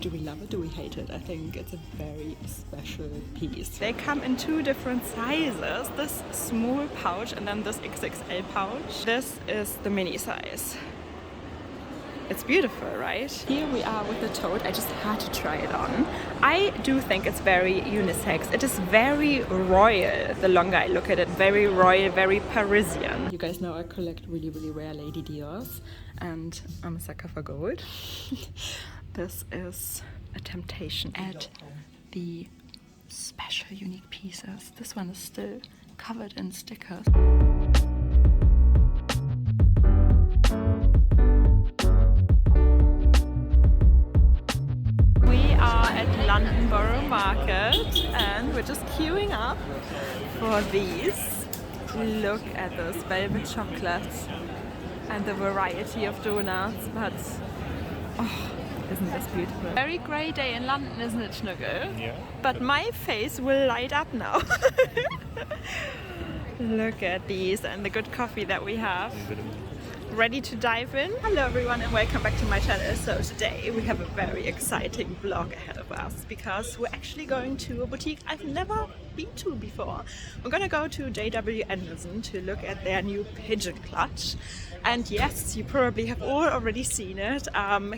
Do we love it? Do we hate it? I think it's a very special piece. They come in two different sizes. This small pouch and then this XXL pouch. This is the mini size. It's beautiful, right? Here we are with the tote. I just had to try it on. I do think it's very unisex. It is very royal, the longer I look at it. Very royal, very Parisian. You guys know I collect really, really rare Lady Diors and I'm a sucker for gold. This is a temptation at the special unique pieces. This one is still covered in stickers. London Borough Market and we're just queuing up for these. Look at those velvet chocolates and the variety of donuts, but oh, isn't this beautiful? Very grey day in London, isn't it, Schnuggle? Yeah. But my face will light up now. Look at these and the good coffee that we have. Ready to dive in? Hello everyone and welcome back to my channel. So today we have a very exciting vlog ahead of us because we're actually going to a boutique I've never been to before. We're gonna go to JW Anderson to look at their new pigeon clutch. And yes, you probably have all already seen it.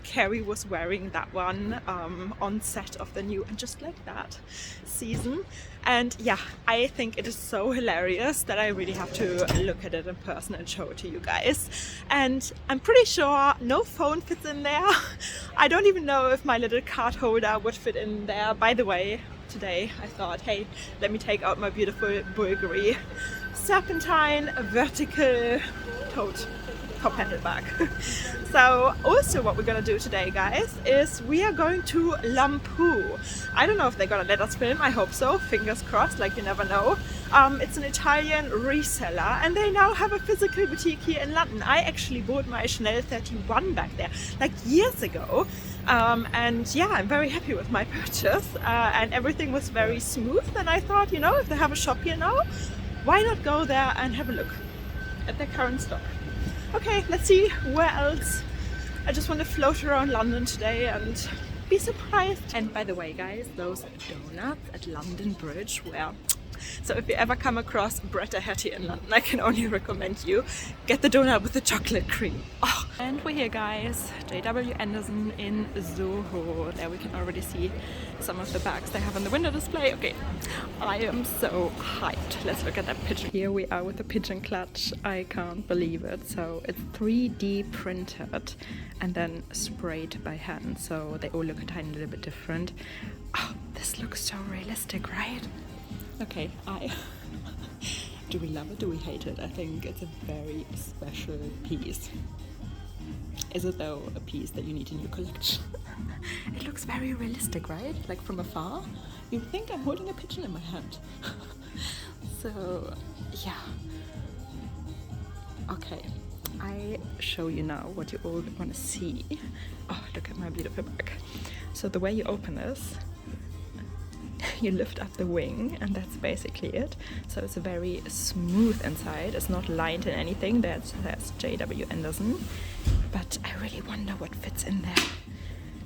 Carrie was wearing that one on set of the new And Just Like That season. And yeah, I think it is so hilarious that I really have to look at it in person and show it to you guys. And I'm pretty sure no phone fits in there. I don't even know if my little card holder would fit in there. By the way, today I thought, hey, let me take out my beautiful Bvlgari serpentine vertical tote top handle bag. So also what we're gonna do today, guys, is we are going to Lampu. I don't know if they're gonna let us film. I hope so, fingers crossed, like you never know. It's an Italian reseller and they now have a physical boutique here in London. I actually bought my Chanel 31 bag there like years ago. And yeah, I'm very happy with my purchase and everything was very smooth, and I thought, you know, if they have a shop here now, why not go there and have a look at their current stock. Okay, let's see where else. I just want to float around London today and be surprised. And by the way, guys, those donuts at London Bridge were... So if you ever come across bread ahead here in London, I can only recommend you get the donut with the chocolate cream. Oh. And we're here, guys, JW Anderson in Soho. There we can already see some of the bags they have on the window display. Okay, I am so hyped. Let's look at that pigeon. Here we are with the pigeon clutch. I can't believe it. So it's 3D printed and then sprayed by hand. So they all look a tiny little bit different. Oh, this looks so realistic, right? Okay, do we love it? Do we hate it? I think it's a very special piece. Is it though a piece that you need in your collection? It looks very realistic, right? Like from afar, you think I'm holding a pigeon in my hand. So yeah. Okay, I show you now what you all want to see. Oh, look at my beautiful bag. So the way you open this, you lift up the wing and that's basically it. So it's a very smooth inside. It's not lined in anything. That's JW Anderson. But I really wonder what fits in there.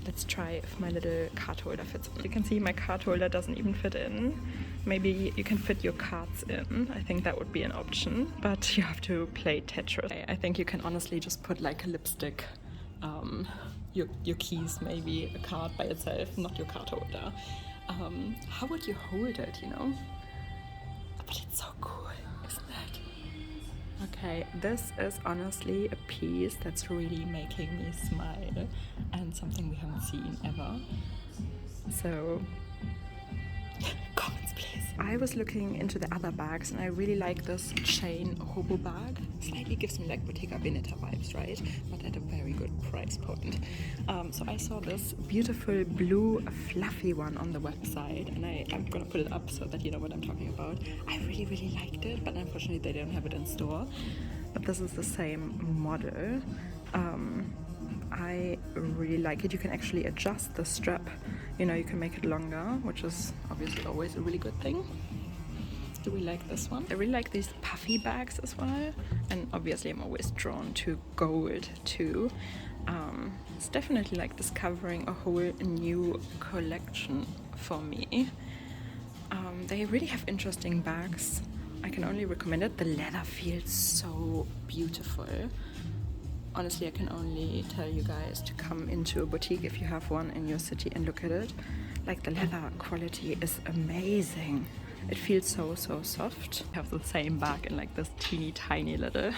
Let's try if my little card holder fits in. You can see my card holder doesn't even fit in. Maybe you can fit your cards in. I think that would be an option, but you have to play Tetris. I think you can honestly just put like a lipstick, your keys, maybe a card by itself, not your card holder. How would you hold it, you know? But it's so cool, isn't it? Okay, this is honestly a piece that's really making me smile and something we haven't seen ever. So, comments please. I was looking into the other bags and I really like this chain hobo bag. Slightly gives me like Bottega Veneta vibes, right? But at a very good price point. So I saw this beautiful blue fluffy one on the website and I'm gonna put it up so that you know what I'm talking about. I really, really liked it, but unfortunately they don't have it in store. But this is the same model. I really like it. You can actually adjust the strap. You know, you can make it longer, which is obviously always a really good thing. Do we like this one? I really like these puffy bags as well. And obviously I'm always drawn to gold too. It's definitely like discovering a whole new collection for me. They really have interesting bags. I can only recommend it. The leather feels so beautiful. Honestly, I can only tell you guys to come into a boutique if you have one in your city and look at it. Like, the leather quality is amazing. It feels so soft. I have the same bag in like this teeny tiny little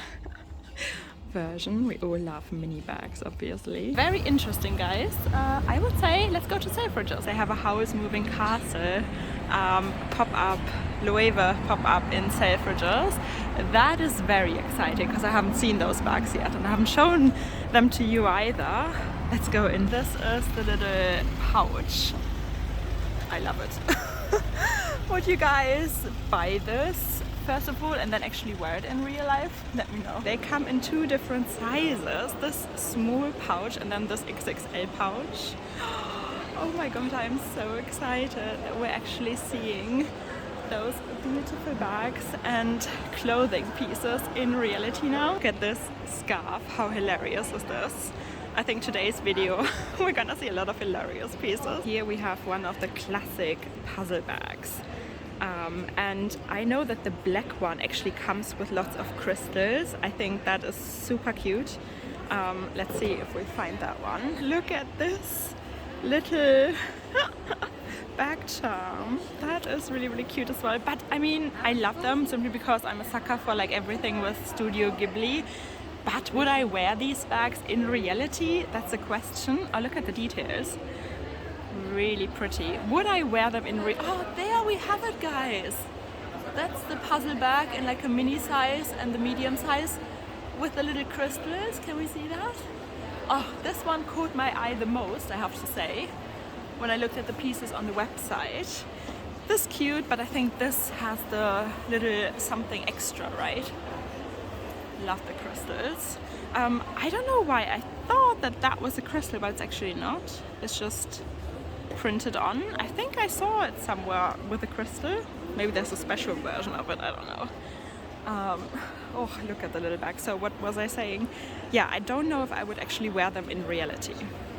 version. We all love mini bags, obviously. Very interesting, guys. I would say let's go to Selfridges. They have a house moving castle pop-up, Loewe pop-up in Selfridges. That is very exciting because I haven't seen those bags yet and I haven't shown them to you either. Let's go in. This is the little pouch. I love it. Would you guys buy this first of all and then actually wear it in real life? Let me know. They come in 2 different sizes. This small pouch and then this XXL pouch. Oh my god, I'm so excited that we're actually seeing those beautiful bags and clothing pieces in reality now. Look at this scarf. How hilarious is this? I think today's video we're gonna see a lot of hilarious pieces. Here we have one of the classic puzzle bags. And I know that the black one actually comes with lots of crystals. I think that is super cute. Let's see if we find that one. Look at this little bag charm. That is really cute as well. But I mean, I love them simply because I'm a sucker for like everything with Studio Ghibli. But would I wear these bags in reality? That's a question. Oh, look at the details. Really pretty. Would I wear them in Oh, there we have it, guys. That's the puzzle bag in like a mini size and the medium size with the little crystals. Can we see that? Oh, this one caught my eye the most, I have to say, when I looked at the pieces on the website. This cute, but I think this has the little something extra, right? Love the crystals. I don't know why I thought that that was a crystal, but it's actually not. It's just printed on. I think I saw it somewhere with a crystal. Maybe there's a special version of it, I don't know. Oh, look at the little bag. So what was I saying? Yeah, I don't know if I would actually wear them in reality.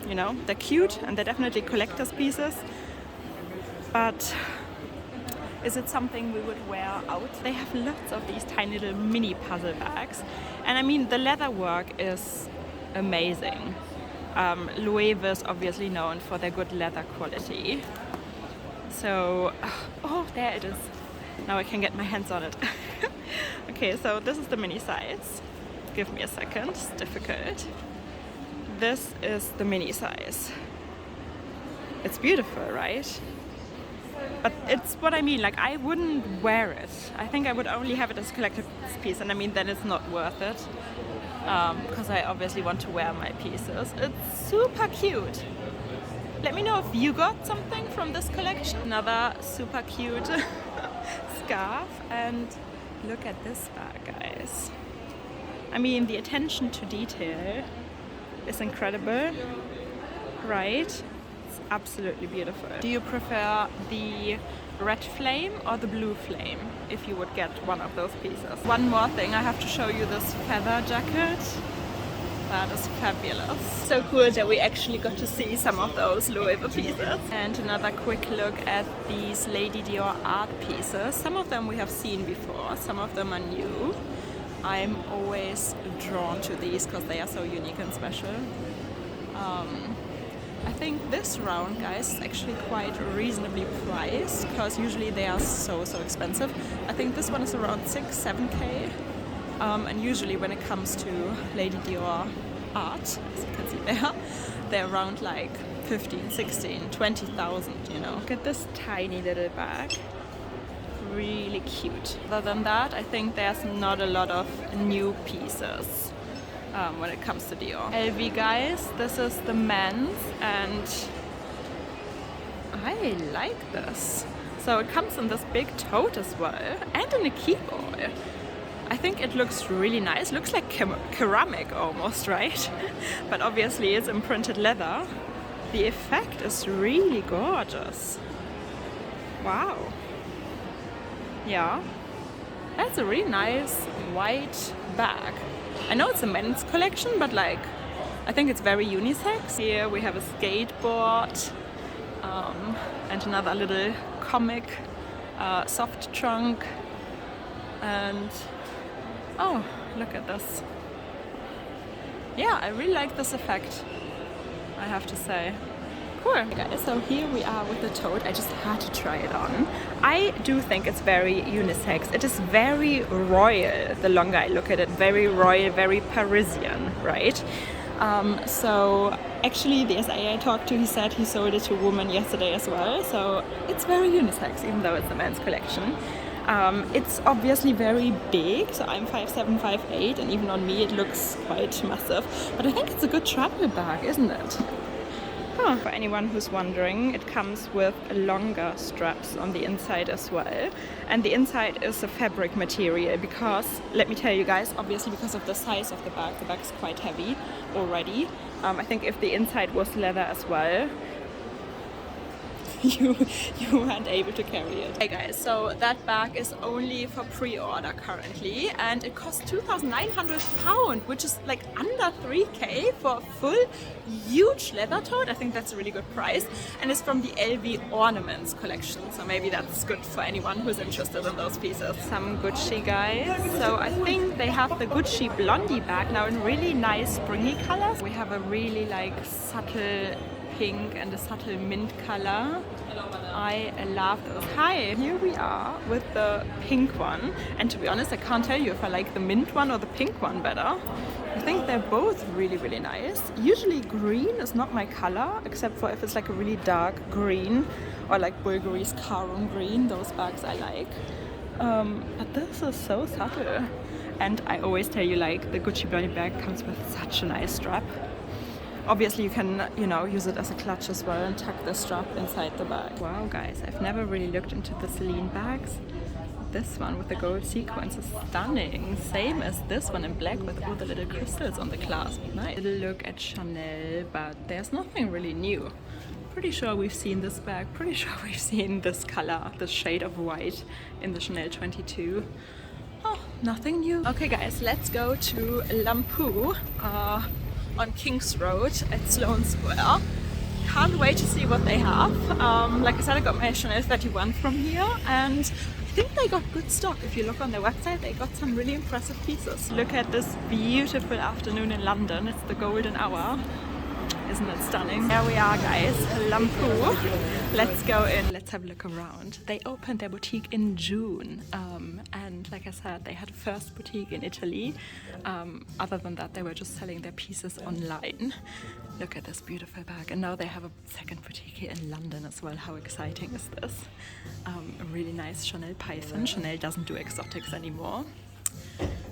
You know, they're cute and they're definitely collector's pieces. But is it something we would wear out? They have lots of these tiny little mini puzzle bags. And I mean, the leather work is amazing. Loewe is obviously known for their good leather quality. So, oh, there it is. Now I can get my hands on it. Okay, so this is the mini size. Give me a second, it's difficult. This is the mini size. It's beautiful, right? But it's what I mean, like I wouldn't wear it. I think I would only have it as a collector's piece, and I mean then it's not worth it. Because I obviously want to wear my pieces. It's super cute. Let me know if you got something from this collection. Another super cute scarf, and look at this bag, guys. I mean, the attention to detail is incredible, right? It's absolutely beautiful. Do you prefer the red flame or the blue flame if you would get one of those pieces? One more thing, I have to show you this feather jacket. That is fabulous. So cool that we actually got to see some of those Loewe pieces. And another quick look at these Lady Dior art pieces. Some of them we have seen before, some of them are new. I'm always drawn to these because they are so unique and special. I think this round, guys, is actually quite reasonably priced because usually they are so expensive. I think this one is around 6-7K. And usually when it comes to Lady Dior art, as you can see there, they're around like 15, 16, 20,000, you know. Look at this tiny little bag. Really cute. Other than that, I think there's not a lot of new pieces when it comes to Dior. LV, guys, this is the men's and I like this. So it comes in this big tote as well and in a keyboard. I think it looks really nice. Looks like ceramic almost, right? But obviously it's imprinted leather. The effect is really gorgeous. Wow. Yeah, that's a really nice white bag. I know it's a men's collection, but like I think it's very unisex. Here we have a skateboard and another little comic soft trunk, and oh, look at this. Yeah, I really like this effect, I have to say. Cool. Okay, guys, so here we are with the tote. I just had to try it on. I do think it's very unisex. It is very royal the longer I look at it. Very royal, very Parisian, right? So actually the SIA I talked to, he said he sold it to a woman yesterday as well. So it's very unisex, even though it's a men's collection. It's obviously very big, so I'm 5'7", 5'8", and even on me it looks quite massive. But I think it's a good travel bag, isn't it? Huh. For anyone who's wondering, it comes with longer straps on the inside as well. And the inside is a fabric material because, let me tell you guys, obviously because of the size of the bag's quite heavy already. I think if the inside was leather as well, you weren't able to carry it. Hey guys, so that bag is only for pre-order currently, and it costs £2,900, which is like under 3k for a full huge leather tote. I think that's a really good price, and it's from the LV Ornaments collection, so maybe that's good for anyone who's interested in those pieces. Some Gucci, guys. So I think they have the Gucci Blondie bag now in really nice springy colors. We have a really like subtle pink and a subtle mint color. I love those. Hi, here we are with the pink one, and to be honest I can't tell you if I like the mint one or the pink one better. I think they're both really, really nice. Usually green is not my color, except for if it's like a really dark green or like Bvlgari's Caron green. Those bags I like. But this is so subtle. And I always tell you, like, the Gucci Blondie bag comes with such a nice strap. Obviously you can, you know, use it as a clutch as well and tuck the strap inside the bag. Wow guys, I've never really looked into the Celine bags. This one with the gold sequins is stunning. Same as this one in black with all the little crystals on the clasp. Nice. Little look at Chanel, but there's nothing really new. Pretty sure we've seen this bag, pretty sure we've seen this color, this shade of white in the Chanel 22. Oh, nothing new. Okay guys, let's go to Lampu. On King's Road at Sloane Square. Can't wait to see what they have. Like I said, I got my Chanel 31 from here, and I think they got good stock. If you look on their website, they got some really impressive pieces. Look at this beautiful afternoon in London. It's the golden hour. Isn't it stunning? Here we are guys, Lampu. Let's go in, let's have a look around. They opened their boutique in June, and like I said, they had a first boutique in Italy. Other than that, they were just selling their pieces online. Look at this beautiful bag, and now they have a second boutique here in London as well. How exciting is this? A really nice Chanel Python. Chanel doesn't do exotics anymore.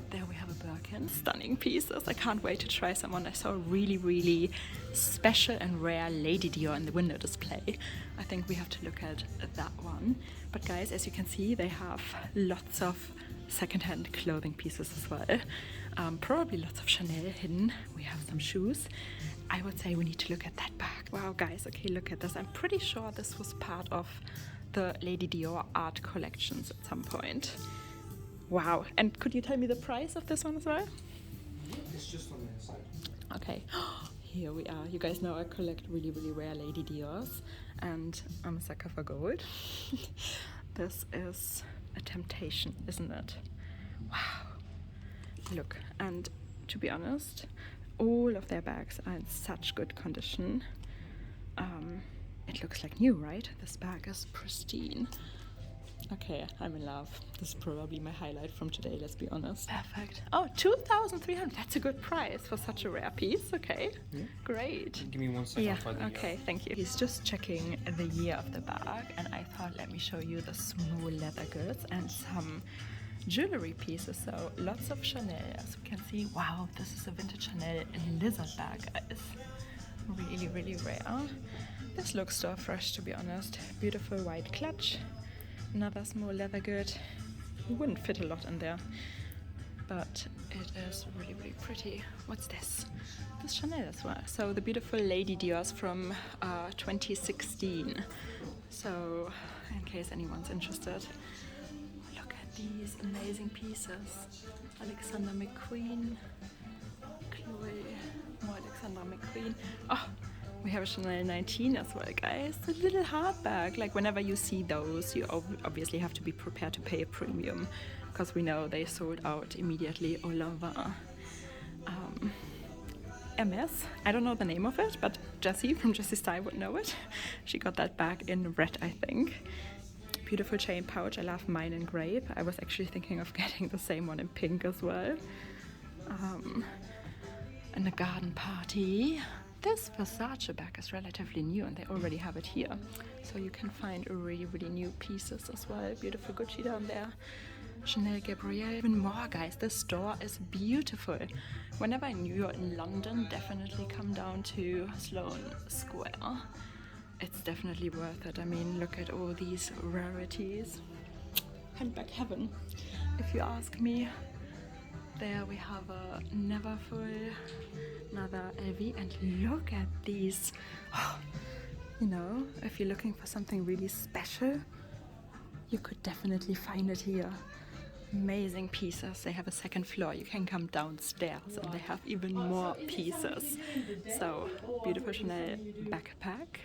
There we have a Birkin. Stunning pieces. I can't wait to try some on. I saw a really, really special and rare Lady Dior in the window display. I think we have to look at that one. But guys, as you can see, they have lots of secondhand clothing pieces as well. Probably lots of Chanel hidden. We have some shoes. I would say we need to look at that bag. Wow, guys, okay, look at this. I'm pretty sure this was part of the Lady Dior art collections at some point. Wow, and could you tell me the price of this one as well? It's just on the inside. Okay, here we are. You guys know I collect really, really rare Lady Diors, and I'm a sucker for gold. This is a temptation, isn't it? Wow. Look, and to be honest, all of their bags are in such good condition. It looks like new, right? This bag is pristine. Okay, I'm in love. This is probably my highlight from today, let's be honest. Perfect. Oh, 2,300. That's a good price for such a rare piece. Okay, yeah. Great. Give me 1 second. Yeah, okay, thank you. He's just checking the year of the bag, and I thought, let me show you the small leather goods and some jewelry pieces. So lots of Chanel, as we can see. Wow, this is a vintage Chanel lizard bag, guys. Really, really rare. This looks so fresh, to be honest. Beautiful white clutch. Another small leather good. It wouldn't fit a lot in there, but it is really, really pretty. What's this? This Chanel as well. So the beautiful Lady Dior's from 2016. So in case anyone's interested, look these amazing pieces. Alexander McQueen, Chloe, more Alexander McQueen. Oh, we have a Chanel 19 as well, guys. A little hard bag. Like whenever you see those, you obviously have to be prepared to pay a premium, because we know they sold out immediately all over. Hermes, I don't know the name of it, but Jessie from Jessie Style would know it. She got that bag in red, I think. Beautiful chain pouch. I love mine in grape. I was actually thinking of getting the same one in pink as well. And a garden party. This Versace bag is relatively new and they already have it here. So you can find really, really new pieces as well. Beautiful Gucci down there. Chanel Gabrielle. Even more, guys. This store is beautiful. Whenever you're in London, definitely come down to Sloane Square. It's definitely worth it. I mean, look at all these rarities. Handbag heaven, if you ask me. There we have a Neverfull, another LV, and look at these. Oh, you know, if you're looking for something really special, you could definitely find it here. Amazing pieces. They have a second floor. You can come downstairs and they have even more pieces. So, beautiful Chanel backpack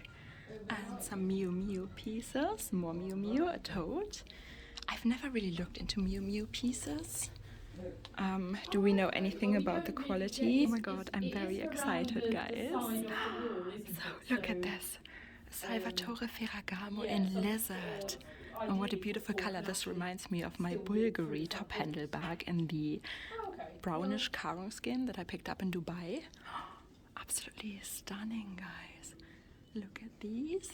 and some Miu Miu pieces. More Miu Miu, a tote. I've never really looked into Miu Miu pieces. Do we know anything about the quality? Oh my god, I'm very excited, guys. So look at this. Salvatore Ferragamo in lizard. Oh, what a beautiful color. This reminds me of my Bvlgari top handle bag in the brownish Caron skin that I picked up in Dubai. Absolutely stunning, guys. Look at these.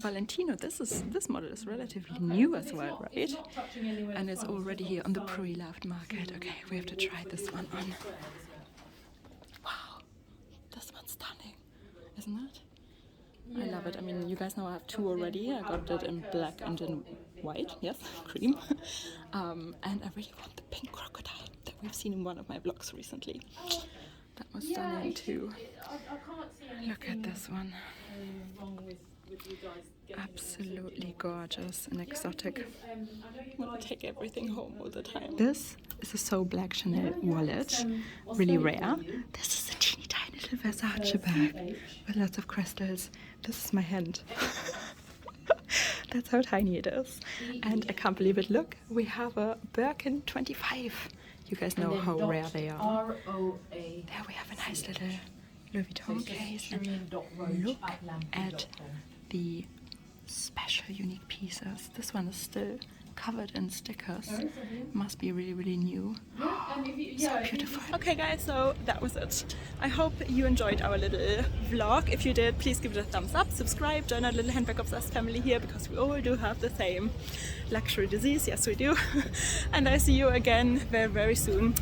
Valentino, this model is relatively new as well, right? And it's already here on the pre-loved market. Okay, we have to try this one on. Wow, this one's stunning, isn't it? I love it. I mean, you guys know I have two already. I got it in black and in white, yes, cream. And I really want the pink crocodile that we've seen in one of my vlogs recently. That was stunning too. Look at this one. Absolutely gorgeous and exotic. I want to take everything home all the time. This is a So Black Chanel wallet, really rare. This is a teeny tiny little Versace bag with lots of crystals. This is my hand. That's how tiny it is. And I can't believe it. Look, we have a Birkin 25. You guys know how rare they are. There we have a nice little Louis Vuitton case. And look at the special unique pieces. This one is still covered in stickers. Must be really, really new. So beautiful. Okay guys, so that was it. I hope you enjoyed our little vlog. If you did, please give it a thumbs up, subscribe, join our little handbag obsessed family here, because we all do have the same luxury disease. Yes, we do. And I see you again very, very soon.